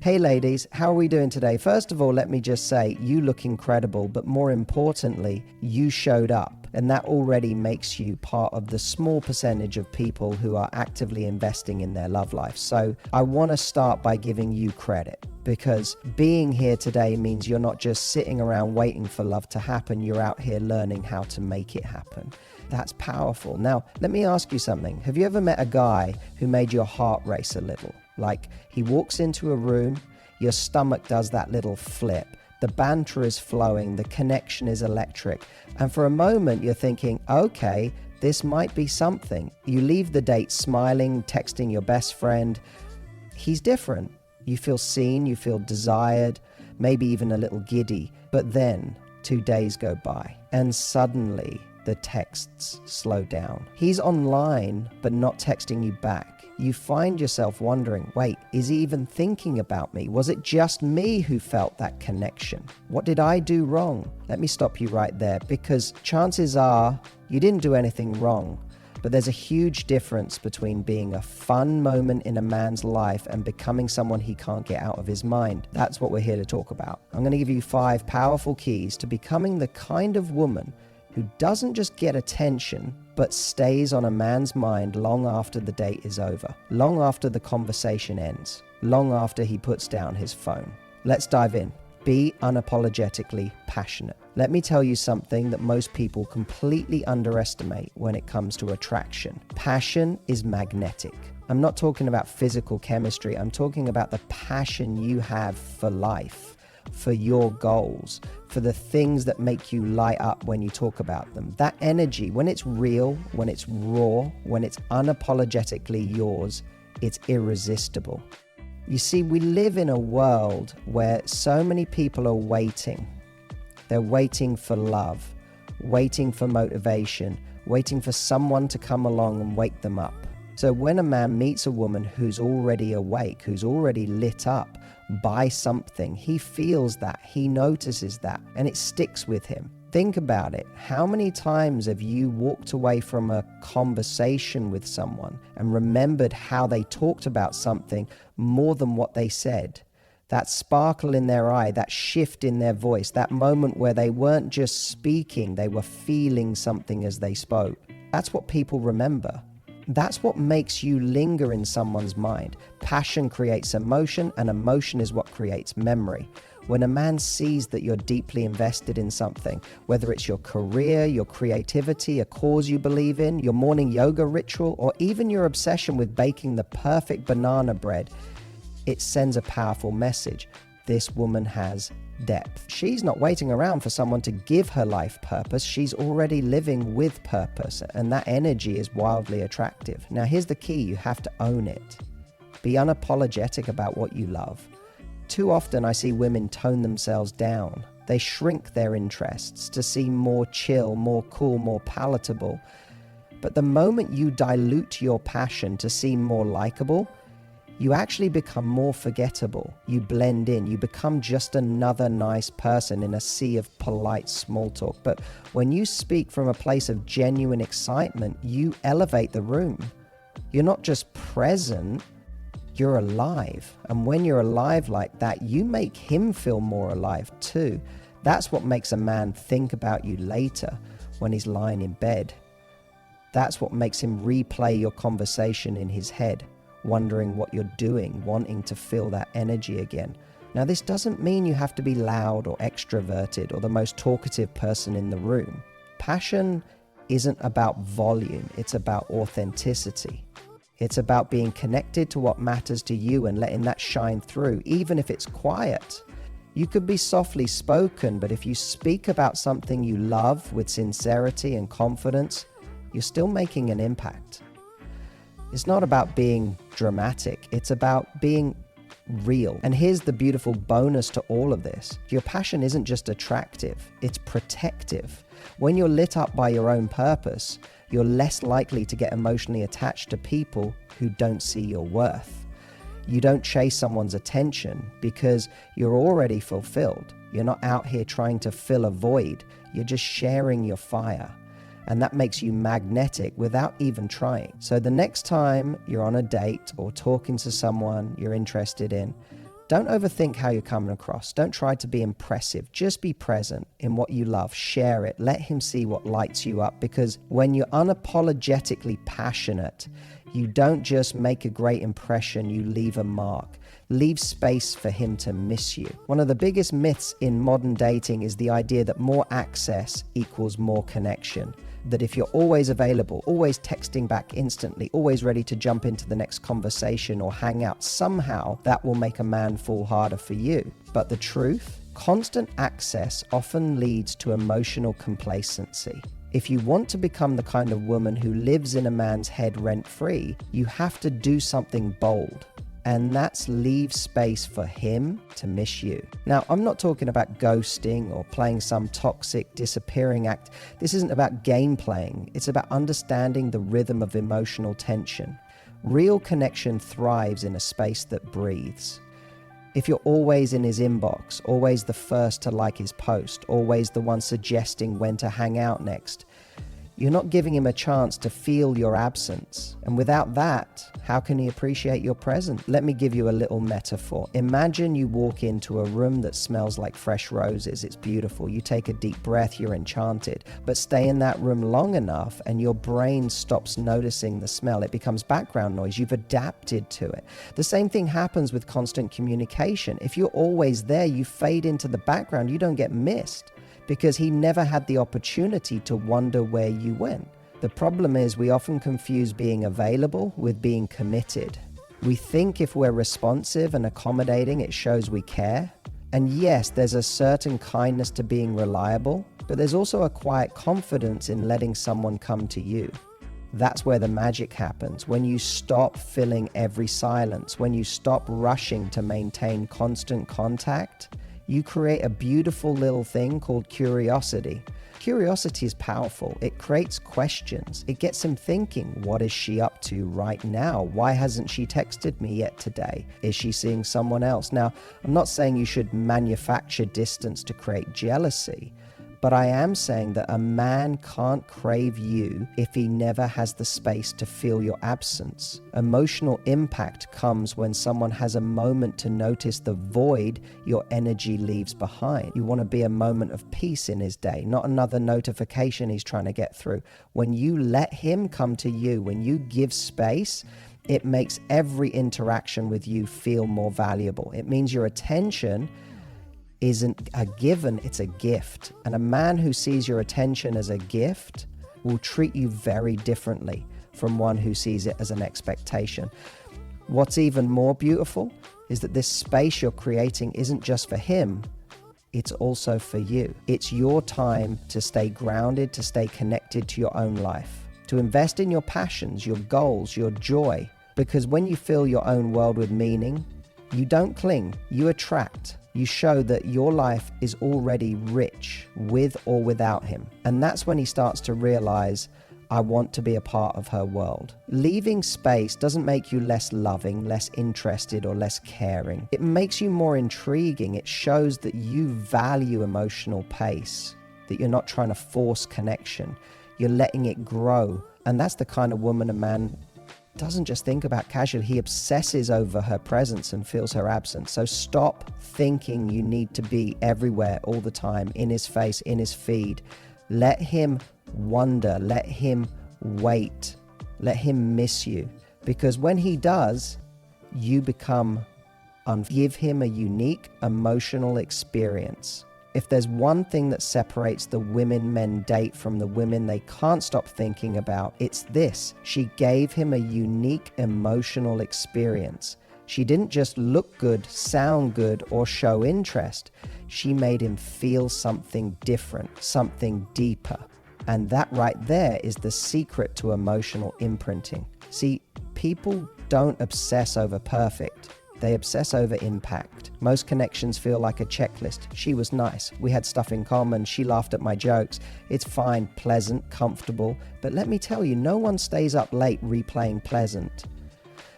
Hey ladies, how are we doing today? First of all, let me just say, you look incredible, but more importantly, you showed up. And that already makes you part of the small percentage of people who are actively investing in their love life. So I want to start by giving you credit, because being here today means you're not just sitting around waiting for love to happen, you're out here learning how to make it happen. That's powerful. Now, let me ask you something. Have you ever met a guy who made your heart race a little? Like, he walks into a room, your stomach does that little flip, the banter is flowing, the connection is electric, and for a moment you're thinking, okay, this might be something. You leave the date smiling, texting your best friend. He's different. You feel seen, you feel desired, maybe even a little giddy. But then 2 days go by and suddenly the texts slow down. He's online but not texting you back. You find yourself wondering, wait, is he even thinking about me? Was it just me who felt that connection? What did I do wrong? Let me stop you right there, because chances are you didn't do anything wrong. But there's a huge difference between being a fun moment in a man's life and becoming someone he can't get out of his mind. That's what we're here to talk about. I'm going to give you 5 powerful keys to becoming the kind of woman who doesn't just get attention, but stays on a man's mind long after the date is over, long after the conversation ends, long after he puts down his phone. Let's dive in. Be unapologetically passionate. Let me tell you something that most people completely underestimate when it comes to attraction. Passion is magnetic. I'm not talking about physical chemistry. I'm talking about the passion you have for life, for your goals, for the things that make you light up when you talk about them. That energy, when it's real, when it's raw, when it's unapologetically yours, it's irresistible. You see, we live in a world where so many people are waiting. They're waiting for love, waiting for motivation, waiting for someone to come along and wake them up. So when a man meets a woman who's already awake, who's already lit up by something, he feels that, he notices that, and it sticks with him. Think about it. How many times have you walked away from a conversation with someone and remembered how they talked about something more than what they said? That sparkle in their eye, that shift in their voice, that moment where they weren't just speaking, they were feeling something as they spoke. That's what people remember. That's what makes you linger in someone's mind. Passion creates emotion, and emotion is what creates memory. When a man sees that you're deeply invested in something, whether it's your career, your creativity, a cause you believe in, your morning yoga ritual, or even your obsession with baking the perfect banana bread, it sends a powerful message. This woman has depth. She's not waiting around for someone to give her life purpose. She's already living with purpose, and that energy is wildly attractive. Now, here's the key. You have to own it. Be unapologetic about what you love. Too often I see women tone themselves down. They shrink their interests to seem more chill, more cool, more palatable. But the moment you dilute your passion to seem more likable, you actually become more forgettable. You blend in. You become just another nice person in a sea of polite small talk. But when you speak from a place of genuine excitement, you elevate the room. You're not just present, you're alive. And when you're alive like that, you make him feel more alive too. That's what makes a man think about you later when he's lying in bed. That's what makes him replay your conversation in his head, wondering what you're doing, wanting to feel that energy again. Now, this doesn't mean you have to be loud or extroverted or the most talkative person in the room. Passion isn't about volume, it's about authenticity. It's about being connected to what matters to you and letting that shine through, even if it's quiet. You could be softly spoken, but if you speak about something you love with sincerity and confidence, you're still making an impact. It's not about being dramatic, it's about being real. And here's the beautiful bonus to all of this. Your passion isn't just attractive, it's protective. When you're lit up by your own purpose, you're less likely to get emotionally attached to people who don't see your worth. You don't chase someone's attention because you're already fulfilled. You're not out here trying to fill a void, you're just sharing your fire. And that makes you magnetic without even trying. So the next time you're on a date or talking to someone you're interested in, Don't overthink how you're coming across. Don't try to be impressive. Just be present in what you love. Share it. Let him see what lights you up, because when you're unapologetically passionate, you don't just make a great impression, you leave a mark. Leave space for him to miss you. One of the biggest myths in modern dating is the idea that more access equals more connection. That if you're always available, always texting back instantly, always ready to jump into the next conversation or hang out, somehow that will make a man fall harder for you. But the truth? Constant access often leads to emotional complacency. If you want to become the kind of woman who lives in a man's head rent-free, you have to do something bold. And that's leave space for him to miss you. Now, I'm not talking about ghosting or playing some toxic disappearing act. This isn't about game playing. It's about understanding the rhythm of emotional tension. Real connection thrives in a space that breathes. If you're always in his inbox, always the first to like his post, always the one suggesting when to hang out next, you're not giving him a chance to feel your absence. And without that, how can he appreciate your presence? Let me give you a little metaphor. Imagine you walk into a room that smells like fresh roses. It's beautiful. You take a deep breath, you're enchanted. But stay in that room long enough and your brain stops noticing the smell. It becomes background noise. You've adapted to it. The same thing happens with constant communication. If you're always there, you fade into the background. You don't get missed, because he never had the opportunity to wonder where you went. The problem is we often confuse being available with being committed. We think if we're responsive and accommodating, it shows we care. And yes, there's a certain kindness to being reliable, but there's also a quiet confidence in letting someone come to you. That's where the magic happens. When you stop filling every silence, when you stop rushing to maintain constant contact, you create a beautiful little thing called curiosity. Curiosity is powerful. It creates questions. It gets him thinking, what is she up to right now? Why hasn't she texted me yet today? Is she seeing someone else? Now, I'm not saying you should manufacture distance to create jealousy, but I am saying that a man can't crave you if he never has the space to feel your absence. Emotional impact comes when someone has a moment to notice the void your energy leaves behind. You want to be a moment of peace in his day, not another notification he's trying to get through. When you let him come to you, when you give space, it makes every interaction with you feel more valuable. It means your attention isn't a given, it's a gift. And a man who sees your attention as a gift will treat you very differently from one who sees it as an expectation. What's even more beautiful is that this space you're creating isn't just for him, it's also for you. It's your time to stay grounded, to stay connected to your own life, to invest in your passions, your goals, your joy. Because when you fill your own world with meaning, you don't cling, you attract. You show that your life is already rich with or without him. And that's when he starts to realize, I want to be a part of her world. Leaving space doesn't make you less loving, less interested, or less caring. It makes you more intriguing. It shows that you value emotional pace, that you're not trying to force connection. You're letting it grow. And that's the kind of woman a man doesn't just think about casually, he obsesses over her presence and feels her absence. So stop thinking you need to be everywhere all the time, in his face, in his feed. Let him wonder, let him wait, let him miss you. Because when he does, you become give him a unique emotional experience. If there's one thing that separates the women men date from the women they can't stop thinking about, it's this. She gave him a unique emotional experience. She didn't just look good, sound good, or show interest. She made him feel something different, something deeper. And that right there is the secret to emotional imprinting. See, people don't obsess over perfect. They obsess over impact. Most connections feel like a checklist. She was nice. We had stuff in common. She laughed at my jokes. It's fine, pleasant, comfortable. But let me tell you, no one stays up late replaying pleasant.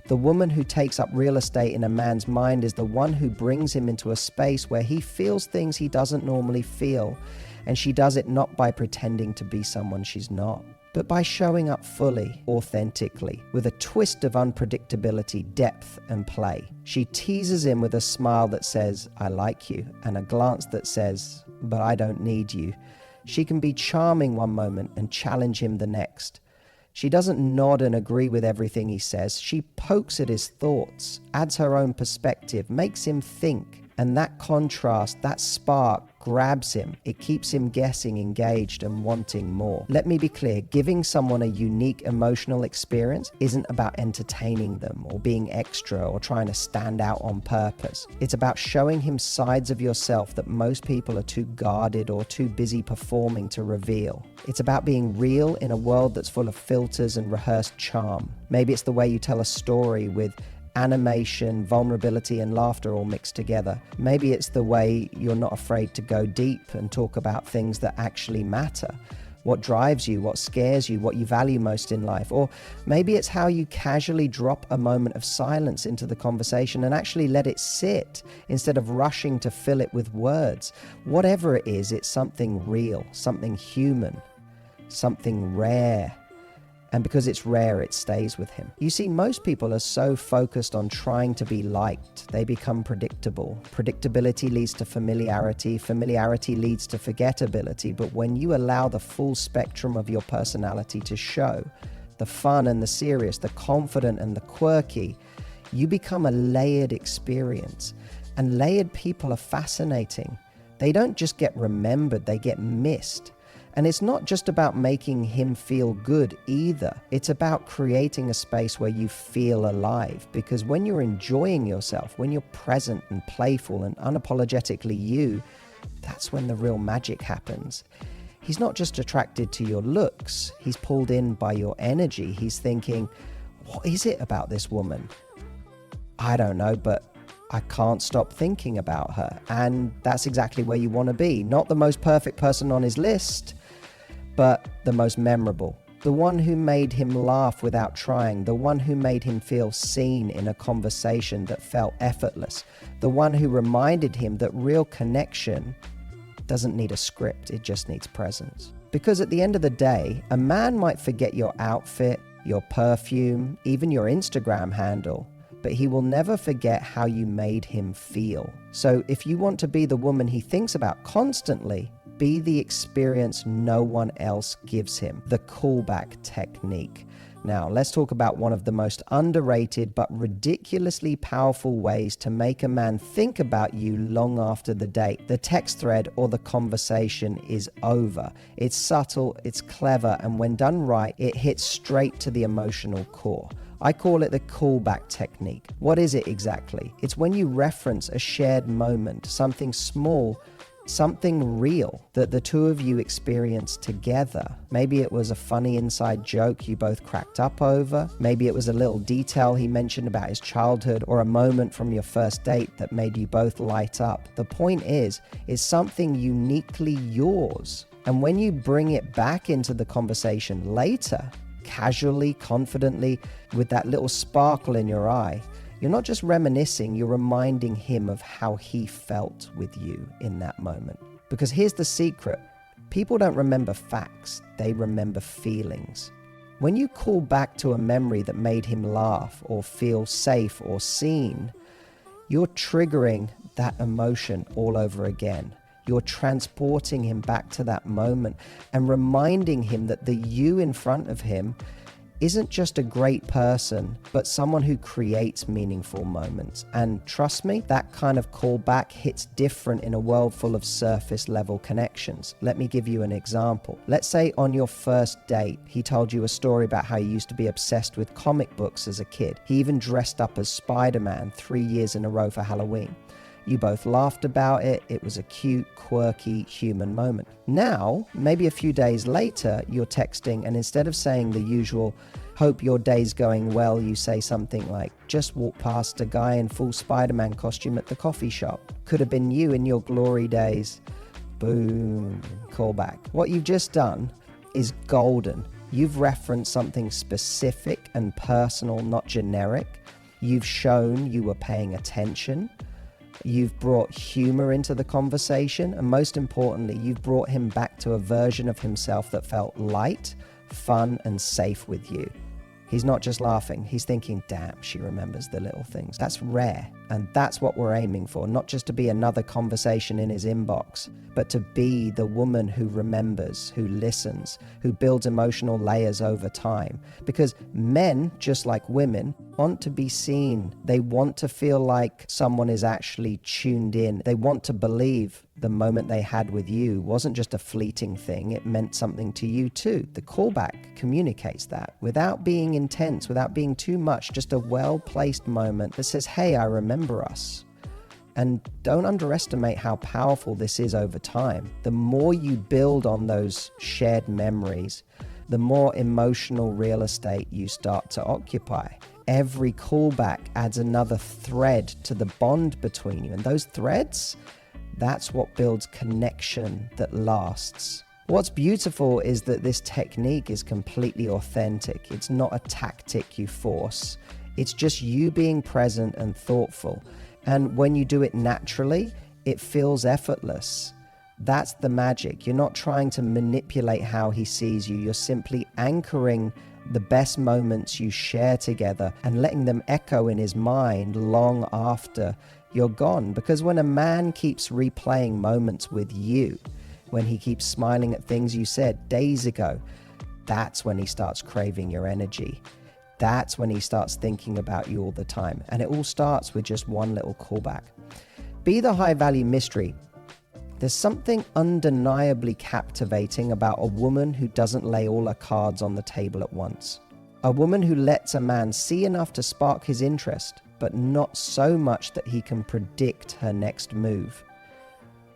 The woman who takes up real estate in a man's mind is the one who brings him into a space where he feels things he doesn't normally feel. And she does it not by pretending to be someone she's not, but by showing up fully, authentically, with a twist of unpredictability, depth, and play. She teases him with a smile that says, "I like you," and a glance that says, "But I don't need you." She can be charming one moment and challenge him the next. She doesn't nod and agree with everything he says. She pokes at his thoughts, adds her own perspective, makes him think. And that contrast, that spark, grabs him. It keeps him guessing, engaged, and wanting more. Let me be clear, giving someone a unique emotional experience isn't about entertaining them or being extra or trying to stand out on purpose. It's about showing him sides of yourself that most people are too guarded or too busy performing to reveal. It's about being real in a world that's full of filters and rehearsed charm. Maybe it's the way you tell a story with animation, vulnerability, and laughter all mixed together. Maybe it's the way you're not afraid to go deep and talk about things that actually matter. What drives you, what scares you, what you value most in life. Or maybe it's how you casually drop a moment of silence into the conversation and actually let it sit instead of rushing to fill it with words. Whatever it is, it's something real, something human, something rare. And because it's rare, it stays with him. You see, most people are so focused on trying to be liked, they become predictable. Predictability leads to familiarity. Familiarity leads to forgettability. But when you allow the full spectrum of your personality to show, the fun and the serious, the confident and the quirky, you become a layered experience. And layered people are fascinating. They don't just get remembered, they get missed. And it's not just about making him feel good either. It's about creating a space where you feel alive. Because when you're enjoying yourself, when you're present and playful and unapologetically you, that's when the real magic happens. He's not just attracted to your looks. He's pulled in by your energy. He's thinking, what is it about this woman? I don't know, but I can't stop thinking about her. And that's exactly where you want to be. Not the most perfect person on his list, but the most memorable. The one who made him laugh without trying. The one who made him feel seen in a conversation that felt effortless. The one who reminded him that real connection doesn't need a script, it just needs presence. Because at the end of the day, a man might forget your outfit, your perfume, even your Instagram handle, but he will never forget how you made him feel. So if you want to be the woman he thinks about constantly, be the experience no one else gives him, the callback technique. Now, let's talk about one of the most underrated but ridiculously powerful ways to make a man think about you long after the date, the text thread or the conversation is over. It's subtle, it's clever, and when done right, it hits straight to the emotional core. I call it the callback technique. What is it exactly? It's when you reference a shared moment, something small, something real that the two of you experienced together. Maybe it was a funny inside joke you both cracked up over. Maybe it was a little detail he mentioned about his childhood or a moment from your first date that made you both light up. The point is, it's something uniquely yours. And when you bring it back into the conversation later, casually, confidently, with that little sparkle in your eye, you're not just reminiscing, you're reminding him of how he felt with you in that moment. Because here's the secret. People don't remember facts, they remember feelings. When you call back to a memory that made him laugh or feel safe or seen, you're triggering that emotion all over again. You're transporting him back to that moment and reminding him that the you in front of him isn't just a great person, but someone who creates meaningful moments. And trust me, that kind of callback hits different in a world full of surface level connections. Let me give you an example. Let's say on your first date, he told you a story about how he used to be obsessed with comic books as a kid. He even dressed up as Spider-Man 3 years in a row for Halloween. You both laughed about it. It was a cute, quirky, human moment. Now, maybe a few days later, you're texting, and instead of saying the usual, "Hope your day's going well," you say something like, "Just walked past a guy in full Spider-Man costume at the coffee shop. Could have been you in your glory days." Boom, callback. What you've just done is golden. You've referenced something specific and personal, not generic. You've shown you were paying attention. You've brought humor into the conversation, and most importantly, you've brought him back to a version of himself that felt light, fun, and safe with you. He's not just laughing, he's thinking, damn, she remembers the little things. That's rare, and that's what we're aiming for, not just to be another conversation in his inbox, but to be the woman who remembers, who listens, who builds emotional layers over time. Because men, just like women, want to be seen. They want to feel like someone is actually tuned in. They want to believe the moment they had with you wasn't just a fleeting thing, it meant something to you too. The callback communicates that without being intense, without being too much, just a well-placed moment that says, hey, I remember us. And don't underestimate how powerful this is over time. The more you build on those shared memories, the more emotional real estate you start to occupy. Every callback adds another thread to the bond between you. And those threads, that's what builds connection that lasts. What's beautiful is that this technique is completely authentic. It's not a tactic you force. It's just you being present and thoughtful. And when you do it naturally, it feels effortless. That's the magic. You're not trying to manipulate how he sees you. You're simply anchoring the best moments you share together and letting them echo in his mind long after you're gone. Because when a man keeps replaying moments with you, when he keeps smiling at things you said days ago, that's when he starts craving your energy. That's when he starts thinking about you all the time. And it all starts with just one little callback. Be the high-value mystery. There's something undeniably captivating about a woman who doesn't lay all her cards on the table at once. A woman who lets a man see enough to spark his interest, but not so much that he can predict her next move.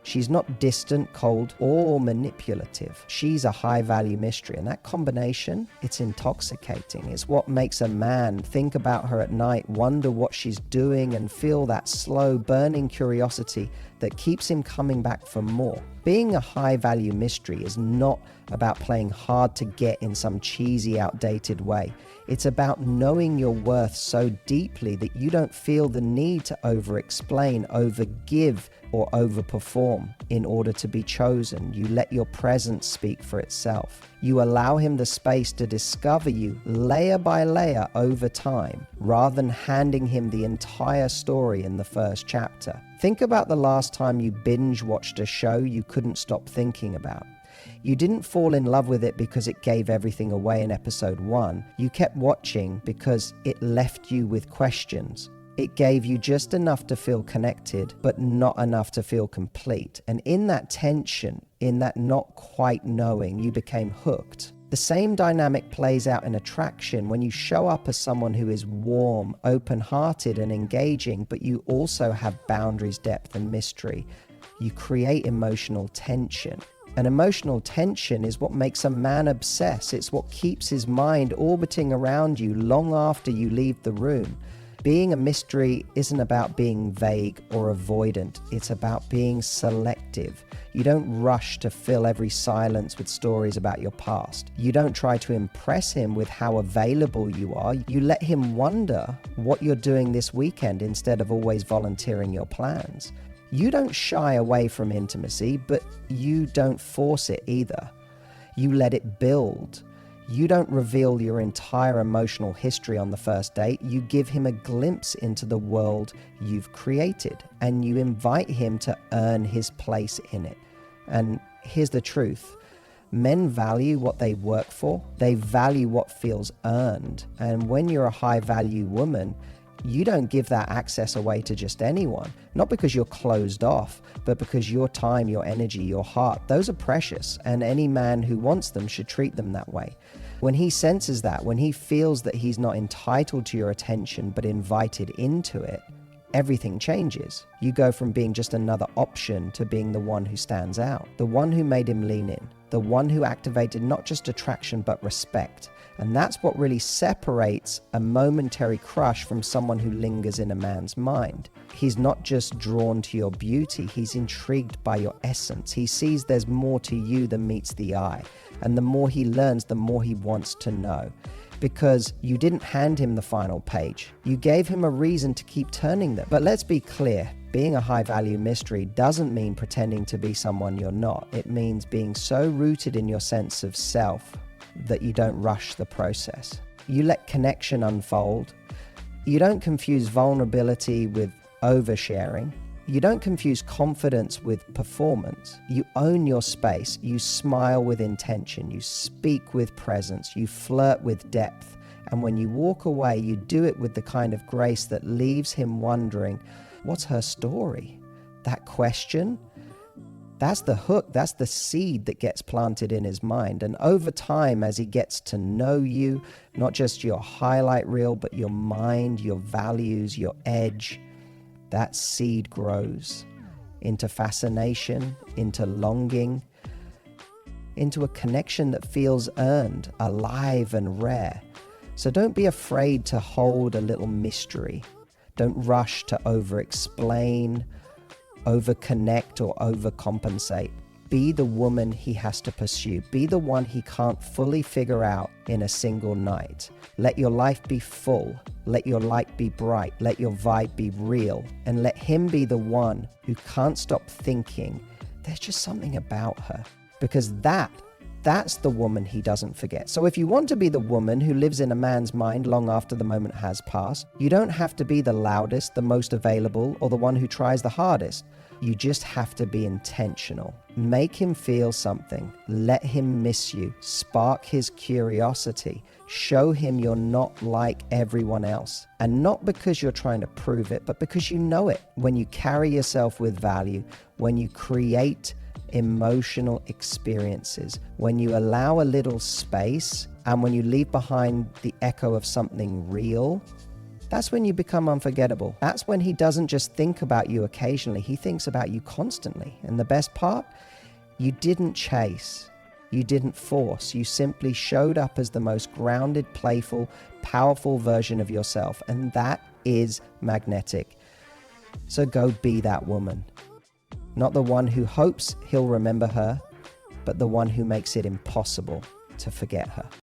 She's not distant, cold, or manipulative. She's a high-value mystery, and that combination, it's intoxicating. It's what makes a man think about her at night, wonder what she's doing, and feel that slow, burning curiosity that keeps him coming back for more. Being a high-value mystery is not about playing hard to get in some cheesy, outdated way. It's about knowing your worth so deeply that you don't feel the need to over-explain, over-give, or overperform in order to be chosen. You let your presence speak for itself. You allow him the space to discover you layer by layer over time, rather than handing him the entire story in the first chapter. Think about the last time you binge watched a show you couldn't stop thinking about. You didn't fall in love with it because it gave everything away in episode 1. You kept watching because it left you with questions. It gave you just enough to feel connected, but not enough to feel complete. And in that tension, in that not quite knowing, you became hooked. The same dynamic plays out in attraction when you show up as someone who is warm, open-hearted, and engaging, but you also have boundaries, depth, and mystery. You create emotional tension. And emotional tension is what makes a man obsess. It's what keeps his mind orbiting around you long after you leave the room. Being a mystery isn't about being vague or avoidant. It's about being selective. You don't rush to fill every silence with stories about your past. You don't try to impress him with how available you are. You let him wonder what you're doing this weekend instead of always volunteering your plans. You don't shy away from intimacy, but you don't force it either. You let it build. You don't reveal your entire emotional history on the first date. You give him a glimpse into the world you've created, and you invite him to earn his place in it. And here's the truth. Men value what they work for. They value what feels earned. And when you're a high-value woman, you don't give that access away to just anyone. Not because you're closed off, but because your time, your energy, your heart, those are precious, and any man who wants them should treat them that way. When he senses that, when he feels that he's not entitled to your attention but invited into it, everything changes. You go from being just another option to being the one who stands out, the one who made him lean in, the one who activated not just attraction but respect. And that's what really separates a momentary crush from someone who lingers in a man's mind. He's not just drawn to your beauty, he's intrigued by your essence. He sees there's more to you than meets the eye. And the more he learns, the more he wants to know. Because you didn't hand him the final page. You gave him a reason to keep turning them. But let's be clear, being a high-value mystery doesn't mean pretending to be someone you're not. It means being so rooted in your sense of self, that you don't rush the process. You let connection unfold. You don't confuse vulnerability with oversharing. You don't confuse confidence with performance. You own your space. You smile with intention. You speak with presence. You flirt with depth. And when you walk away, you do it with the kind of grace that leaves him wondering, what's her story? That question, that's the hook, that's the seed that gets planted in his mind. And over time, as he gets to know you, not just your highlight reel, but your mind, your values, your edge, that seed grows into fascination, into longing, into a connection that feels earned, alive and rare. So don't be afraid to hold a little mystery. Don't rush to over-explain, over-connect, or overcompensate. Be the woman he has to pursue. Be the one he can't fully figure out in a single night. Let your life be full. Let your light be bright. Let your vibe be real. And let him be the one who can't stop thinking, there's just something about her. Because that's the woman he doesn't forget. So if you want to be the woman who lives in a man's mind long after the moment has passed, you don't have to be the loudest, the most available, or the one who tries the hardest. You just have to be intentional. Make him feel something. Let him miss you. Spark his curiosity. Show him you're not like everyone else. And not because you're trying to prove it, but because you know it. When you carry yourself with value, when you create emotional experiences, when you allow a little space, and when you leave behind the echo of something real, that's when you become unforgettable. That's when he doesn't just think about you occasionally, he thinks about you constantly. And the best part, you didn't chase, you didn't force, you simply showed up as the most grounded, playful, powerful version of yourself. And that is magnetic. So go be that woman. Not the one who hopes he'll remember her, but the one who makes it impossible to forget her.